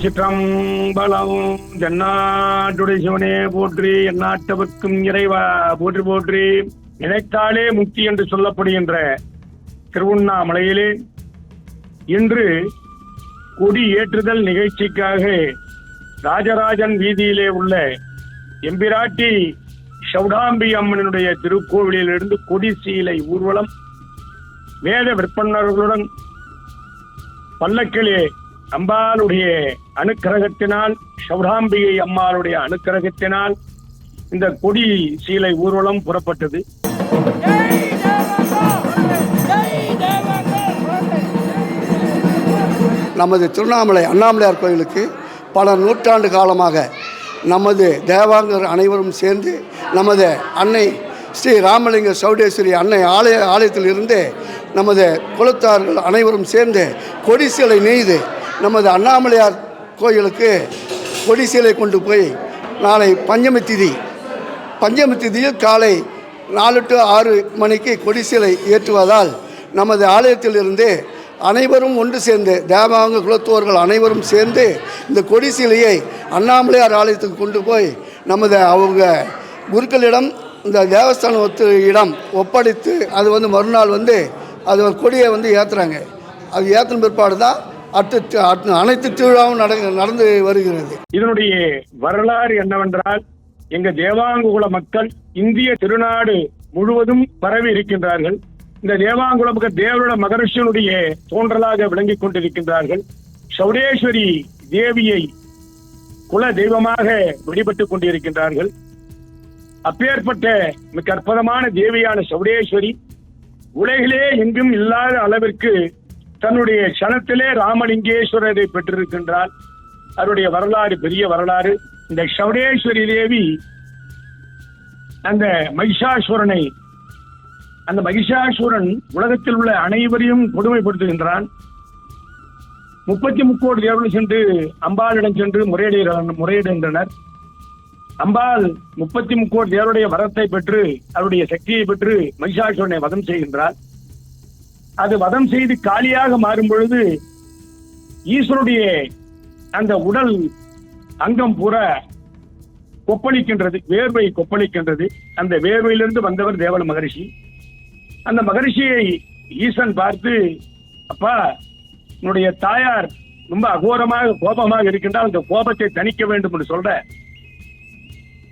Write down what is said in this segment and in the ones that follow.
திருச்சிற்றம்பலம். தென்னாட்டுடைய சிவனே போற்றி, எந்நாட்டவர்க்கும் இறைவா போற்றி போற்றி. நினைத்தாலே முக்தி என்று சொல்லப்படுகின்ற திருவண்ணாமலையிலே இன்று கொடி ஏற்றுதல் நிகழ்ச்சிக்காக ராஜராஜன் வீதியிலே உள்ள எம்பிராட்டி சௌடாம்பி அம்மனுடைய திருக்கோவிலிலிருந்து கொடி சீலை ஊர்வலம் வேத விற்பனர்களுடன் பல்லக்கிலே அம்பாளுடைய அனுக்கிரகத்தினால், சௌடாம்பிகை அம்மாளுடைய அனுக்கிரகத்தினால் இந்த கொடி சீலை ஊர்வலம் புறப்பட்டது. நமது திருவண்ணாமலை அண்ணாமலையார் கோயிலுக்கு பல நூற்றாண்டு காலமாக நமது தேவாங்கர் அனைவரும் சேர்ந்து நமது அன்னை ஸ்ரீ ராமலிங்க சௌடேஸ்வரி அன்னை ஆலயத்தில் இருந்து நமது குலத்தார்கள் அனைவரும் சேர்ந்து கொடி சீலை நெய்து நமது அண்ணாமலையார் கோயிலுக்கு கொடி சீலை கொண்டு போய் நாளை பஞ்சமி திதியில் காலை 4 to 6 மணிக்கு கொடி சீலை ஏற்றுவதால் நமது ஆலயத்திலிருந்து அனைவரும் ஒன்று சேர்ந்து தேவாங்க குலத்தோர்கள் அனைவரும் சேர்ந்து இந்த கொடி சீலையை அண்ணாமலையார் ஆலயத்துக்கு கொண்டு போய் நமது அவங்க குருக்களிடம் இந்த தேவஸ்தானத்திடம் ஒப்படைத்து அது மறுநாள் அது கொடியை ஏற்றுறாங்க. அது ஏற்றின பிற்பாடு தான் அனைத்து திருவிழாவும் நடந்து வருகிறது. இதனுடைய வரலாறு என்னவென்றால், எங்க தேவாங்குல மக்கள் இந்திய திருநாடு முழுவதும் பரவி இருக்கின்றார்கள். இந்த தேவாங்குல மக்கள் தேவருட மகரிஷியனுடைய தோன்றலாக விளங்கிக் கொண்டிருக்கின்றார்கள். சௌடேஸ்வரி தேவியை குல தெய்வமாக வழிபட்டுக் கொண்டிருக்கின்றார்கள். அப்பேற்பட்ட மிக அற்புதமான தேவியான சௌடேஸ்வரி உலகிலே எங்கும் இல்லாத அளவிற்கு தன்னுடைய சனத்திலே ராமலிங்கேஸ்வரரை பெற்றிருக்கின்றார். அவருடைய வரலாறு பெரிய வரலாறு. இந்த சௌடேஸ்வரி தேவி அந்த மகிஷாசுரன் உலகத்தில் உள்ள அனைவரையும் கொடுமைப்படுத்துகின்றான். 33 தேவர்கள் சென்று அம்பாளிடம் சென்று முறையிடுகின்றனர். அம்பாள் 33 தேவருடைய வரத்தை பெற்று அவருடைய சக்தியை பெற்று மகிஷாசுரனை வதம் செய்கின்றார். அது வதம் செய்து காலியாக மாறும் பொழுது ஈஸ்வருடைய அந்த உடல் அங்கம் பூரா கொப்பளிக்கின்றது, வேர்வை கொப்பளிக்கின்றது. அந்த வேர்வையிலிருந்து வந்தவர் தேவல மகரிஷி. அந்த மகரிஷியை ஈசன் பார்த்து, அப்பா, உன்னுடைய தாயார் ரொம்ப அகோரமாக கோபமாக இருக்கின்றால் அந்த கோபத்தை தணிக்க வேண்டும் என்று சொல்ற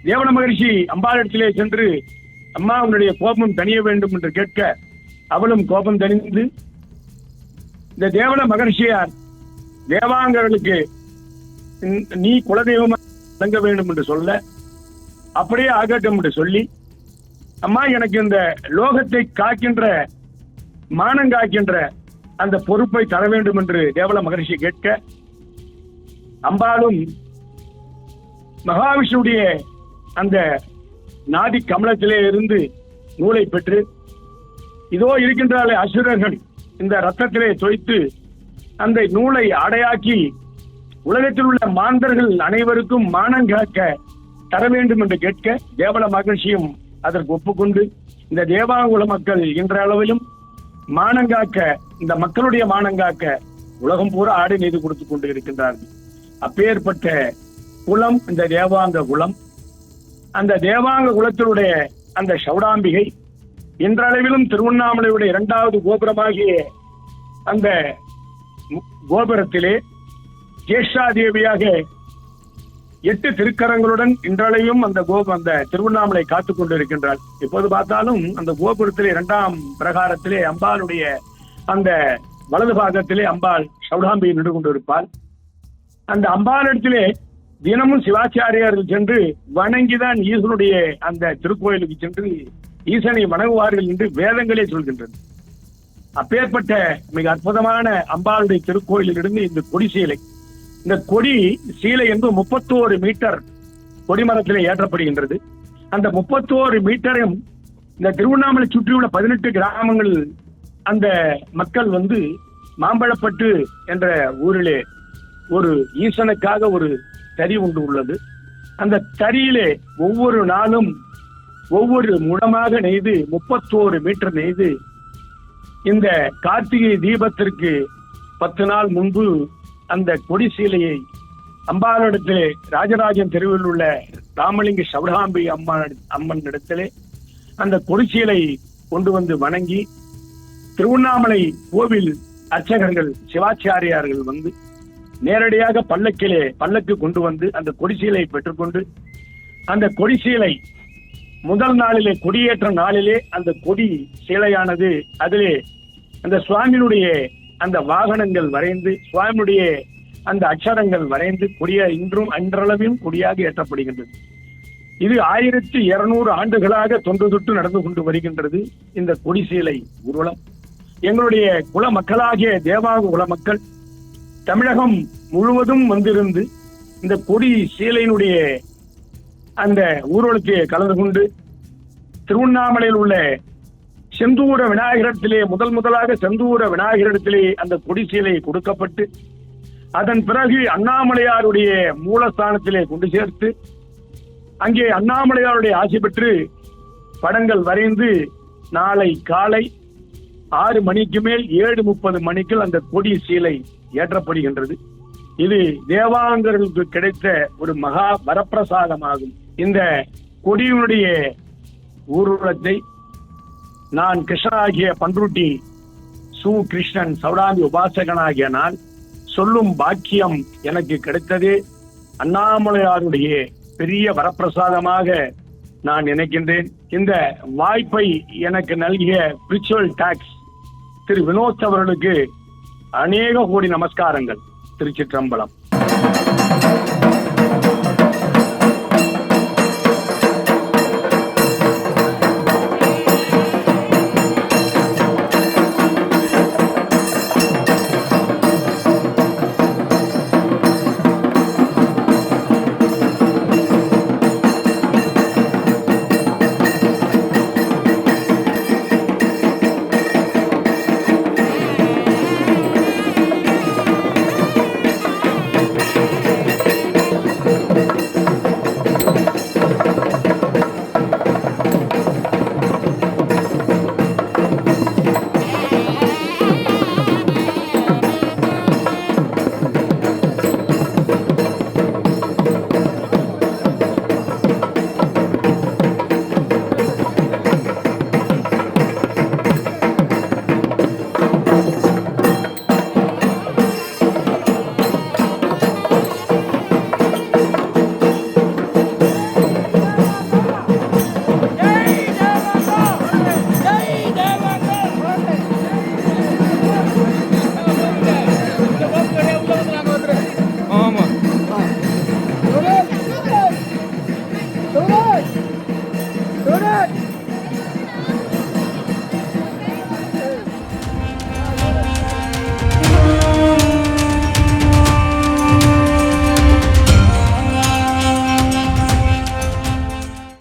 தேவன மகரிஷி அம்பாளிடத்திலே சென்று, அம்மா, உன்னுடைய கோபம் தணிய வேண்டும் என்று கேட்க அவளும் கோபம் தணிந்து இந்த தேவன மகரிஷியார் தேவாங்கர்களுக்கு நீ குலதெய்வமாக தங்க வேண்டும் என்று சொல்ல, அப்படியே ஆகட்டும் என்று சொல்லி, அம்மா, எனக்கு இந்த லோகத்தை காக்கின்ற மானம் காக்கின்ற அந்த பொறுப்பை தர வேண்டும் என்று தேவல மகரிஷி கேட்க, அம்பாளும் மகாவிஷ்ணுடைய அந்த நாடி கமலத்திலே இருந்து நூலை பெற்று, இதோ இருக்கின்றாலே அசுரர்கள் இந்த ரத்தத்திலே தோய்த்து அந்த நூலை அடையாக்கி உலகத்தில் உள்ள மாந்தர்கள் அனைவருக்கும் மானம் காக்க தர வேண்டும் என்று கேட்க, தேவல மகிழ்ச்சியும் அதற்கு ஒப்புக்கொண்டு இந்த தேவாங்குல மக்கள் இன்றளவிலும் மானங்காக்க, இந்த மக்களுடைய மானங்காக்க உலகம் பூரா ஆடை நெய்து கொடுத்து கொண்டு இருக்கின்றார்கள். அப்பேற்பட்ட குலம் இந்த தேவாங்க குலம். அந்த தேவாங்க குலத்தினுடைய அந்த சௌடாம்பிகை இன்றளவிலும் திருவண்ணாமலையுடைய 2வது கோபுரமாகிய அந்த கோபுரத்திலே ஜேஷ்டாதேவியாக 8 திருக்கரங்களுடன் இன்றளவும் அந்த திருவண்ணாமலை காத்துக் கொண்டிருக்கின்றாள். இப்போது பார்த்தாலும் அந்த கோபுரத்திலே 2ஆம் பிரகாரத்திலே அம்பாளுடைய அந்த வலது பாகத்திலே அம்பாள் சௌடாம்பி நின்று கொண்டிருப்பாள். அந்த அம்பாளிடத்திலே தினமும் சிவாச்சாரியார்கள் சென்று வணங்கிதான் ஈசனுடைய அந்த திருக்கோயிலுக்கு சென்று ஈசனை வணங்குவார்கள் என்று வேதங்களே சொல்கின்றது. அப்பேற்பட்ட மிக அற்புதமான அம்பாளுடைய திருக்கோயிலிருந்து இந்த கொடி சீலை, இந்த கொடி சீலை என்று 31 மீட்டர் கொடிமரத்திலே ஏற்றப்படுகின்றது. அந்த 31 மீட்டரும் இந்த திருவண்ணாமலை சுற்றியுள்ள 18 கிராமங்கள் அந்த மக்கள் மாம்பழப்பட்டு என்ற ஊரிலே ஒரு ஈசனுக்காக ஒரு தறி ஒன்று உள்ளது. அந்த தறியிலே ஒவ்வொரு நாளும் ஒவ்வொரு முழமாக நெய்து 31 மீட்டர் நெய்து இந்த கார்த்திகை தீபத்திற்கு 10 நாள் முன்பு அந்த கொடி சீலையை அம்பாளிடத்திலே ராஜராஜன் தெருவில் உள்ள ராமலிங்க சௌடாம்பி அம்மன் இடத்திலே அந்த கொடிச்சீலை கொண்டு வந்து வணங்கி, திருவண்ணாமலை கோவில் அர்ச்சகர்கள் சிவாச்சாரியார்கள் வந்து நேரடியாக பல்லக்கு கொண்டு வந்து அந்த கொடிசீலை பெற்றுக்கொண்டு, அந்த கொடிசீலை முதல் நாளிலே கொடியேற்ற நாளிலே அந்த கொடி சீலையானது அதிலே அந்த சுவாமியினுடைய அந்த வாகனங்கள் வரைந்து, சுவாமியுடைய அந்த அக்ஷரங்கள் வரைந்து இன்றும் அன்றளவிலும் கொடியாக ஏற்றப்படுகின்றது. இது 1200 ஆண்டுகளாக தொன்று தொட்டு நடந்து கொண்டு வருகின்றது இந்த கொடிசீலை ஊர்வலம். எங்களுடைய குல மக்களாகிய தேவாங்க குல மக்கள் தமிழகம் முழுவதும் வந்திருந்து இந்த கொடி சீலையினுடைய அந்த ஊர்வலத்தை கலந்து கொண்டு, திருவண்ணாமலையில் உள்ள செந்தூர விநாயகரிடத்திலே முதலாக செந்தூர விநாயகரிடத்திலே அந்த கொடி சீலை கொடுக்கப்பட்டு, அதன் பிறகு அண்ணாமலையாருடைய மூலஸ்தானத்திலே கொண்டு சேர்த்து, அங்கே அண்ணாமலையாருடைய ஆசி பெற்று படங்கள் வரைந்து நாளை காலை 6 மணிக்கு மேல் 7:30 மணிக்கு அந்த கொடி சீலை ஏற்றப்படுகின்றது. இது தேவாங்கர்களுக்கு கிடைத்த ஒரு மகா வரப்பிரசாதமாகும். இந்த கொடியினுடைய ஊர்வலத்தை நான் கிருஷ்ணனாகிய பன்ருட்டி கிருஷ்ணன் சௌடாம்பி உபாசகனாகிய நான் சொல்லும் பாக்கியம் எனக்கு கிடைத்ததே அண்ணாமலையாருடைய பெரிய வரப்பிரசாதமாக நான் நினைக்கின்றேன். இந்த வாய்ப்பை எனக்கு நல்கிய ஸ்பிரிச்சுவல் டாக்ஸ் திரு வினோத் அவர்களுக்கு அநேக கோடி நமஸ்காரங்கள். திருச்சிற்றம்பலம். Donut!